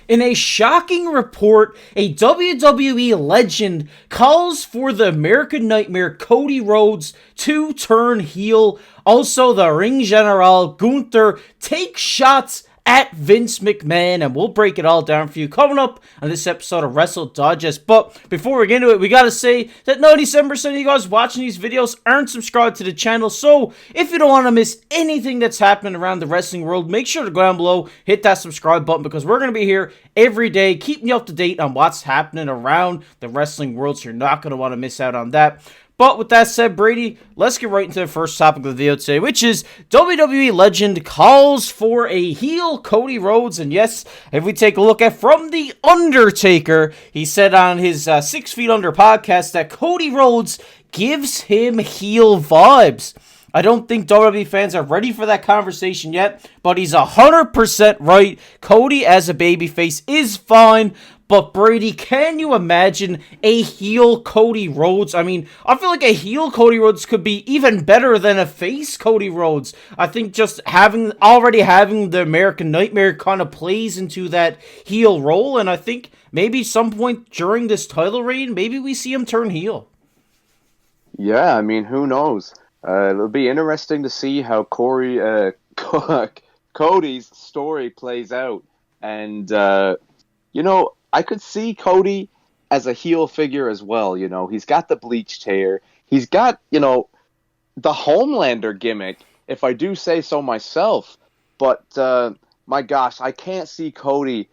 In a shocking report, a WWE legend calls for the American Nightmare Cody Rhodes to turn heel. Also, the Ring General Gunther takes shots at Vince McMahon, and we'll break it all down for you coming up on this episode of Wrestle Digest. But before we get into it, we gotta say that 97% of you guys watching these videos aren't subscribed to the channel, so if you don't want to miss anything that's happening around the wrestling world, make sure to go down below, hit that subscribe button, because we're gonna be here every day, keeping you up to date on what's happening around the wrestling world, so you're not gonna want to miss out on that. But with that said, Brady, let's get right into the first topic of the video today, which is WWE legend calls for a heel Cody Rhodes. And yes, if we take a look at from the Undertaker, he said on his 6 Feet Under podcast that Cody Rhodes gives him heel vibes. I don't think WWE fans are ready for that conversation yet, but he's 100% right. Cody as a babyface is fine. But Brady, can you imagine a heel Cody Rhodes? I mean, I feel like a heel Cody Rhodes could be even better than a face Cody Rhodes. I think just already having the American Nightmare kind of plays into that heel role, and I think maybe some point during this title reign, maybe we see him turn heel. Yeah, I mean, who knows? It'll be interesting to see how Cody's story plays out, and I could see Cody as a heel figure as well. He's got the bleached hair. He's got, the Homelander gimmick, if I do say so myself. But, my gosh, I can't see Cody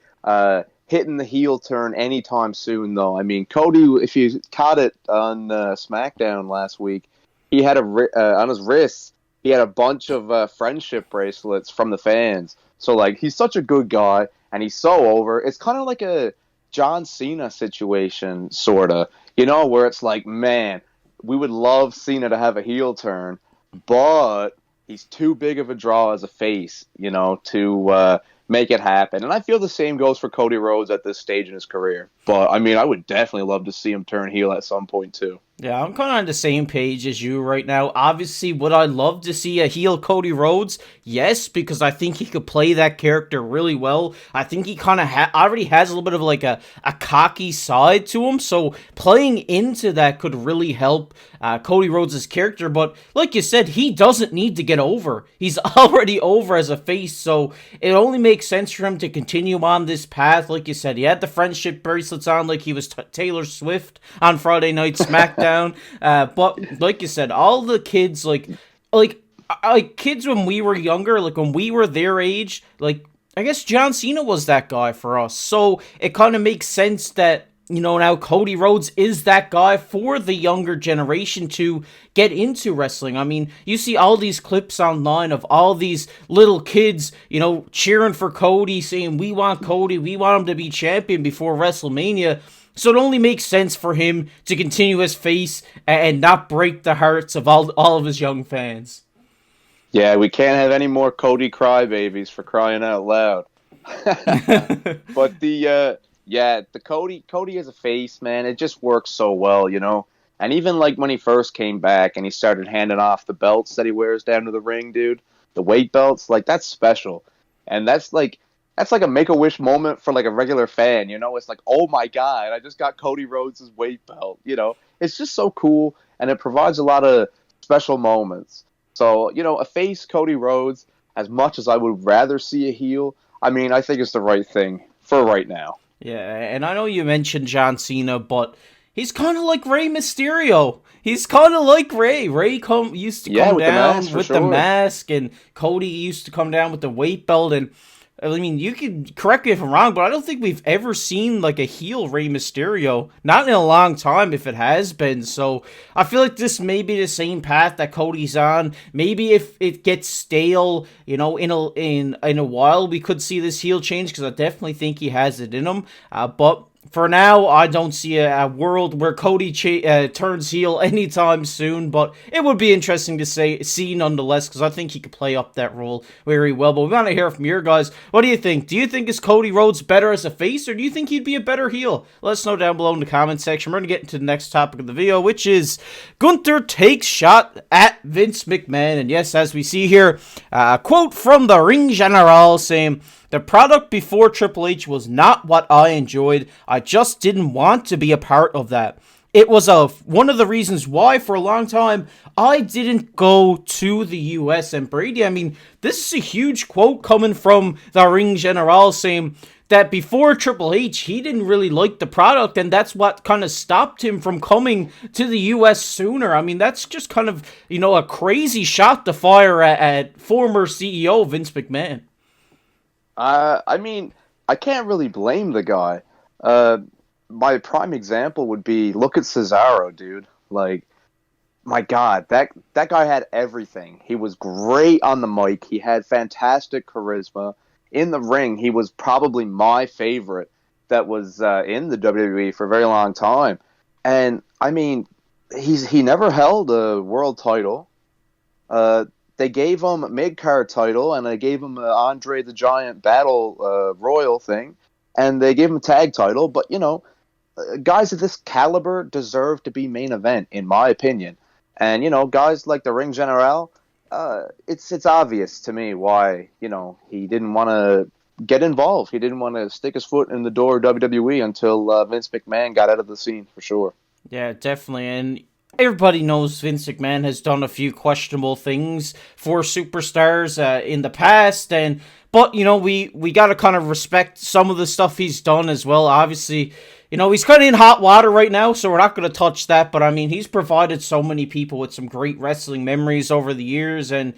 hitting the heel turn anytime soon, though. I mean, Cody, if you caught it on SmackDown last week, he had on his wrists, he had a bunch of friendship bracelets from the fans. So, he's such a good guy, and he's so over. It's kind of like a John Cena situation, sort of, where it's like, man, we would love Cena to have a heel turn, but he's too big of a draw as a face, to make it happen. And I feel the same goes for Cody Rhodes at this stage in his career. But, I mean, I would definitely love to see him turn heel at some point, too. Yeah, I'm kind of on the same page as you right now. Obviously, would I love to see a heel Cody Rhodes? Yes, because I think he could play that character really well. I think he kind of already has a little bit of like a cocky side to him, so playing into that could really help Cody Rhodes' character. But like you said, he doesn't need to get over. He's already over as a face, so it only makes sense for him to continue on this path. Like you said, he had the friendship bracelets on like he was Taylor Swift on Friday Night Smackdown. But like you said, all the kids like kids when we were younger, like when we were their age, like I guess John Cena was that guy for us. So it kind of makes sense that now Cody Rhodes is that guy for the younger generation to get into wrestling. I mean, you see all these clips online of all these little kids, cheering for Cody, saying, we want Cody, we want him to be champion before WrestleMania. So it only makes sense for him to continue as face and not break the hearts of all of his young fans. Yeah, we can't have any more Cody crybabies, for crying out loud. But the Cody as a face, man, it just works so well, And even like when he first came back and he started handing off the belts that he wears down to the ring, dude, the weight belts, like that's special. And that's like a Make-A-Wish moment for like a regular fan, It's like, oh my God, I just got Cody Rhodes' weight belt, It's just so cool, and it provides a lot of special moments. So, a face Cody Rhodes, as much as I would rather see a heel, I mean, I think it's the right thing for right now. Yeah, and I know you mentioned John Cena, but he's kind of like Rey Mysterio. He's kind of like Rey. Rey used to come down with the mask, and Cody used to come down with the weight belt, and I mean, you can correct me if I'm wrong, but I don't think we've ever seen like a heel Rey Mysterio. Not in a long time, if it has been. So I feel like this may be the same path that Cody's on. Maybe if it gets stale, in a while, we could see this heel change, because I definitely think he has it in him. But for now, I don't see a world where Cody turns heel anytime soon, but it would be interesting to see nonetheless, because I think he could play up that role very well. But we want to hear from your guys. What do you think? Do you think is Cody Rhodes better as a face, or do you think he'd be a better heel? Let us know down below in the comment section. We're going to get into the next topic of the video, which is Gunther takes shot at Vince McMahon. And yes, as we see here, a quote from the Ring General saying, The product before Triple H was not what I enjoyed. I just didn't want to be a part of that. It was one of the reasons why, for a long time, I didn't go to the US. And Brady, I mean, this is a huge quote coming from the Ring General saying that before Triple H, he didn't really like the product, and that's what kind of stopped him from coming to the US sooner. I mean, that's just kind of, a crazy shot to fire at former CEO Vince McMahon. I mean, I can't really blame the guy. My prime example would be, look at Cesaro, dude. Like, my God, that guy had everything. He was great on the mic. He had fantastic charisma. In the ring, he was probably my favorite that was in the WWE for a very long time. And, I mean, he never held a world title. They gave him a mid-card title, and they gave him an Andre the Giant Battle Royal thing. And they gave him a tag title, but, guys of this caliber deserve to be main event, in my opinion. And, guys like the Ring General, it's obvious to me why, he didn't want to get involved. He didn't want to stick his foot in the door of WWE until Vince McMahon got out of the scene, for sure. Yeah, definitely. And everybody knows Vince McMahon has done a few questionable things for superstars in the past, but we got to kind of respect some of the stuff he's done as well. Obviously, he's kind of in hot water right now, so we're not going to touch that. But I mean, he's provided so many people with some great wrestling memories over the years, and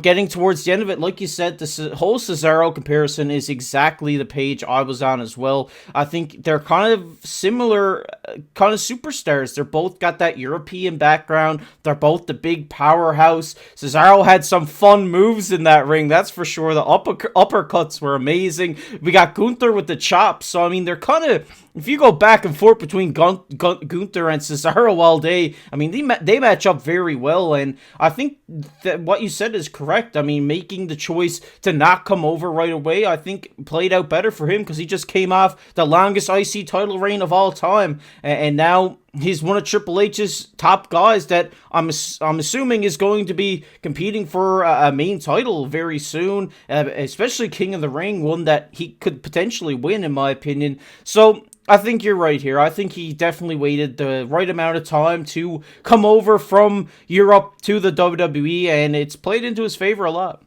getting towards the end of it, like you said, the whole Cesaro comparison is exactly the page I was on as well. I think they're kind of similar kind of superstars. They're both got that European background. They're both the big powerhouse. Cesaro had some fun moves in that ring, that's for sure. The uppercuts were amazing. We got Gunther with the chops. So I mean, they're kind of, if you go back and forth between Gunther and Cesaro all day, I mean, they match up very well. And I think that what you said is correct. I mean, making the choice to not come over right away, I think played out better for him, because he just came off the longest IC title reign of all time, and now he's one of Triple H's top guys that I'm assuming is going to be competing for a main title very soon, especially King of the Ring, one that he could potentially win, in my opinion. So I think you're right here. I think he definitely waited the right amount of time to come over from Europe to the WWE, and it's played into his favor a lot.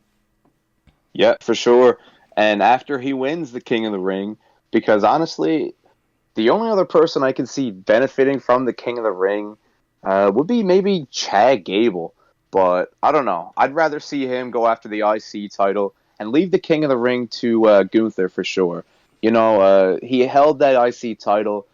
Yeah, for sure. And after he wins the King of the Ring, because honestly, the only other person I can see benefiting from the King of the Ring would be maybe Chad Gable. But I don't know. I'd rather see him go after the IC title and leave the King of the Ring to Gunther for sure. He held that IC title,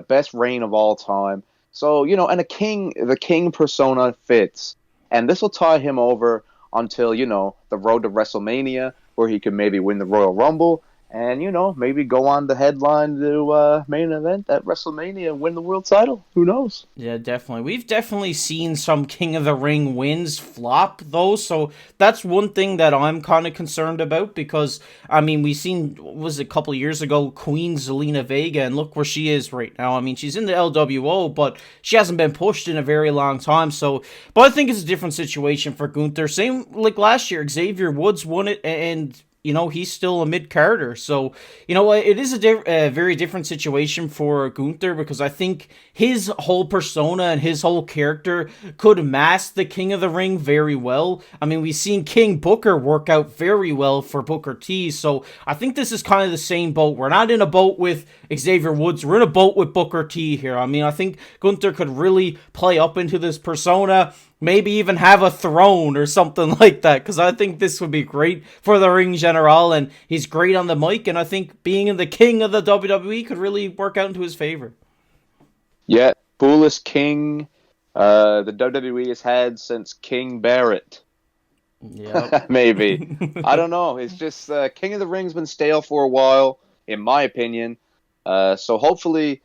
best reign of all time. So, and the King persona fits. And this will tie him over until, the road to WrestleMania, where he could maybe win the Royal Rumble. And, maybe go on the headline to main event at WrestleMania and win the world title. Who knows? Yeah, definitely. We've definitely seen some King of the Ring wins flop, though. So that's one thing that I'm kind of concerned about, because, I mean, we seen, was it a couple of years ago, Queen Zelina Vega, and look where she is right now. I mean, she's in the LWO, but she hasn't been pushed in a very long time. So, but I think it's a different situation for Gunther. Same like last year, Xavier Woods won it, and he's still a mid-carder. So, it is a very different situation for Gunther, because I think his whole persona and his whole character could mask the King of the Ring very well. I mean, we've seen King Booker work out very well for Booker T. So I think this is kind of the same boat. We're not in a boat with Xavier Woods. We're in a boat with Booker T here. I mean, I think Gunther could really play up into this persona, maybe even have a throne or something like that, because I think this would be great for the Ring General, and he's great on the mic, and I think being the king of the WWE could really work out into his favor. Yeah, coolest king the WWE has had since King Barrett. Yeah, maybe. I don't know. It's just King of the Ring's been stale for a while, in my opinion. So hopefully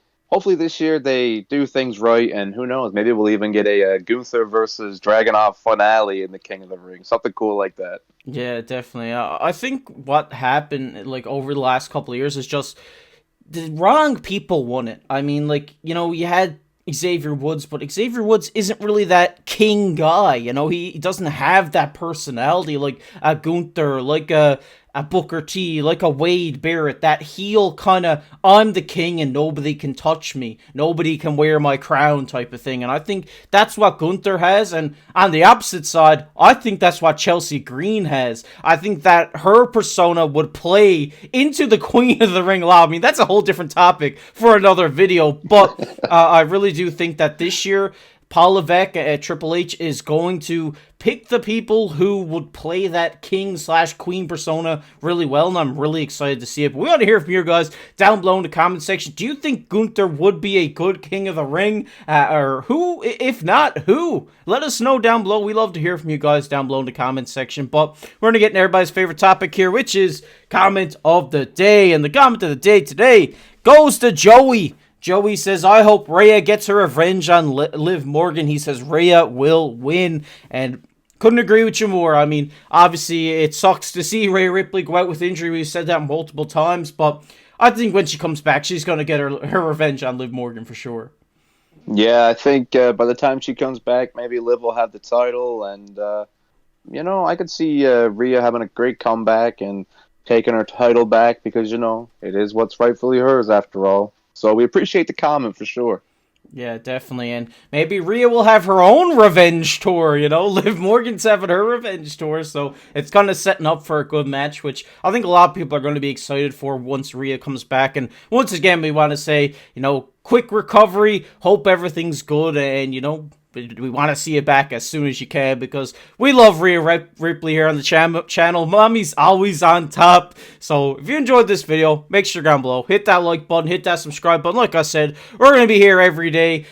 this year they do things right, and who knows, maybe we'll even get a Gunther versus Dragunov finale in the King of the Ring, something cool like that. Yeah, definitely. I think what happened like over the last couple of years is just the wrong people won it. I mean, like, you had Xavier Woods, but Xavier Woods isn't really that king guy. He doesn't have that personality like a Gunther, like a a Booker T, like a Wade Barrett, that heel kind of, I'm the king and nobody can touch me, nobody can wear my crown type of thing. And I think that's what Gunther has. And on the opposite side, I think that's what Chelsea Green has. I think that her persona would play into the Queen of the Ring law. I mean, that's a whole different topic for another video, but I really do think that this year, Paul Levesque at Triple H is going to pick the people who would play that king/queen persona really well, and I'm really excited to see it. But we want to hear from you guys down below in the comment section. Do you think Gunther would be a good King of the Ring? Or who? If not, who? Let us know down below. We love to hear from you guys down below in the comment section. But we're going to get into everybody's favorite topic here, which is comment of the day. And the comment of the day today goes to Joey. Joey says, I hope Rhea gets her revenge on Liv Morgan. He says Rhea will win. And couldn't agree with you more. I mean, obviously, it sucks to see Rhea Ripley go out with injury. We've said that multiple times. But I think when she comes back, she's going to get her revenge on Liv Morgan for sure. Yeah, I think by the time she comes back, maybe Liv will have the title. And, I could see Rhea having a great comeback and taking her title back because, it is what's rightfully hers after all. So we appreciate the comment for sure. Yeah, definitely. And maybe Rhea will have her own revenge tour, Liv Morgan's having her revenge tour, so it's kind of setting up for a good match, which I think a lot of people are going to be excited for once Rhea comes back. And once again, we want to say, quick recovery, hope everything's good, and, we want to see it back as soon as you can because we love Rhea Ripley here on the channel. Mommy's always on top. So if you enjoyed this video, make sure down below, hit that like button, hit that subscribe button. Like I said, we're going to be here every day,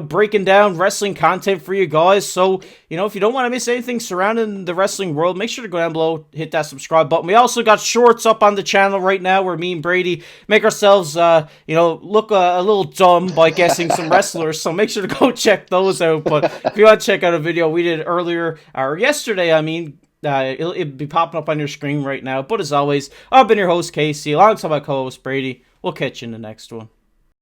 breaking down wrestling content for you guys. So, if you don't want to miss anything surrounding the wrestling world, make sure to go down below, hit that subscribe button. We also got shorts up on the channel right now where me and Brady make ourselves, look a little dumb by guessing some wrestlers. So make sure to go check those out. But if you want to check out a video we did earlier, or yesterday, it'll be popping up on your screen right now. But as always, I've been your host, Casey, alongside my co-host, Brady. We'll catch you in the next one.